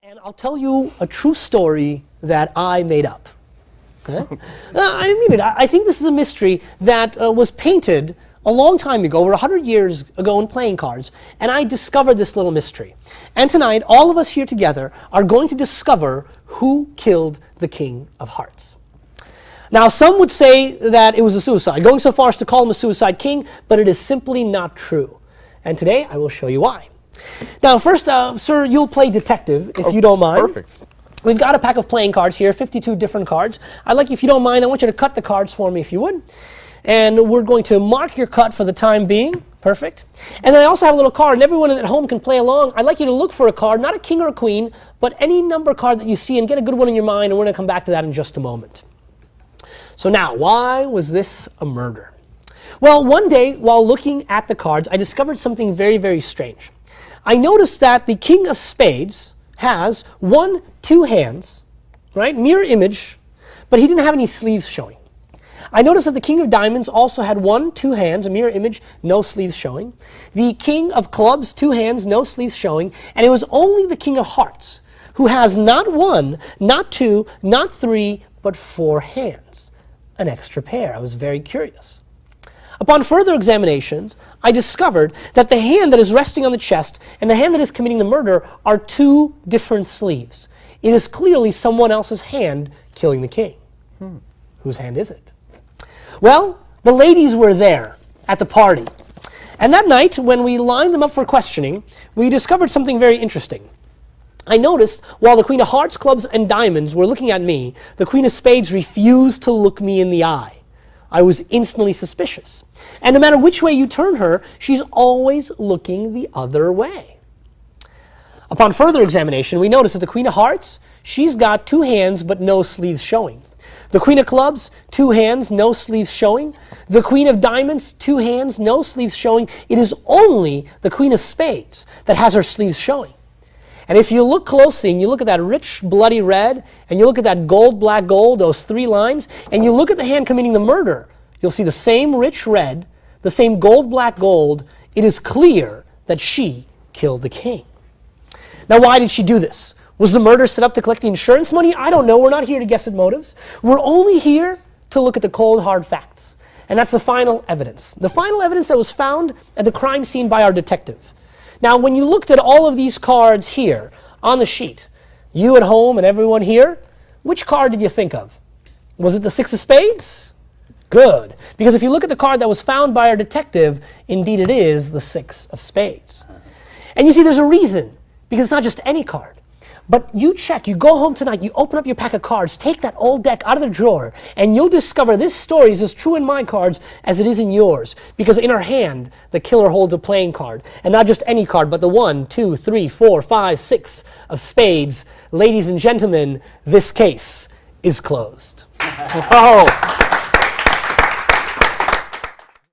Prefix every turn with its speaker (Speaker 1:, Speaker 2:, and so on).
Speaker 1: And I'll tell you a true story that I made up. Okay? I mean it. I think this is a mystery that was painted a long time ago, over 100 years ago in playing cards, and I discovered this little mystery. And tonight, all of us here together are going to discover who killed the King of Hearts. Now, some would say that it was a suicide, going so far as to call him a suicide king, but it is simply not true. And today, I will show you why. Now, first, sir, you'll play detective, if you don't mind.
Speaker 2: Perfect.
Speaker 1: We've got a pack of playing cards here, 52 different cards. I'd like you, if you don't mind, I want you to cut the cards for me, if you would. And we're going to mark your cut for the time being. Perfect. And then I also have a little card, and everyone at home can play along. I'd like you to look for a card, not a king or a queen, but any number card that you see, and get a good one in your mind, and we're going to come back to that in just a moment. So now, why was this a murder? Well, one day, while looking at the cards, I discovered something very, very strange. I noticed that the King of Spades has two hands, right? Mirror image, but he didn't have any sleeves showing. I noticed that the King of Diamonds also had two hands, a mirror image, no sleeves showing. The King of Clubs, two hands, no sleeves showing. And it was only the King of Hearts who has not one, not two, not three, but four hands. An extra pair. I was very curious. Upon further examinations, I discovered that the hand that is resting on the chest and the hand that is committing the murder are two different sleeves. It is clearly someone else's hand killing the king. Whose hand is it? Well, the ladies were there at the party. And that night, when we lined them up for questioning, we discovered something very interesting. I noticed while the Queen of Hearts, Clubs, and Diamonds were looking at me, the Queen of Spades refused to look me in the eye. I was instantly suspicious. And no matter which way you turn her, she's always looking the other way. Upon further examination, we noticed that the Queen of Hearts, she's got two hands but no sleeves showing. The Queen of Clubs, two hands, no sleeves showing. The Queen of Diamonds, two hands, no sleeves showing. It is only the Queen of Spades that has her sleeves showing. And if you look closely and you look at that rich bloody red, and you look at that gold, black, gold, those three lines, and you look at the hand committing the murder, you'll see the same rich red, the same gold, black, gold. It is clear that she killed the king. Now, why did she do this? Was the murder set up to collect the insurance money? I don't know. We're not here to guess at motives. We're only here to look at the cold, hard facts. And that's the final evidence. The final evidence that was found at the crime scene by our detective. Now, when you looked at all of these cards here on the sheet, you at home and everyone here, which card did you think of? Was it the Six of Spades? Good. Because if you look at the card that was found by our detective, indeed it is the Six of Spades. And you see, there's a reason, because it's not just any card. But you check, you go home tonight, you open up your pack of cards, take that old deck out of the drawer, and you'll discover this story is as true in my cards as it is in yours. Because in her hand, the killer holds a playing card. And not just any card, but the 1, 2, 3, 4, 5, 6 of spades. Ladies and gentlemen, this case is closed. Oh.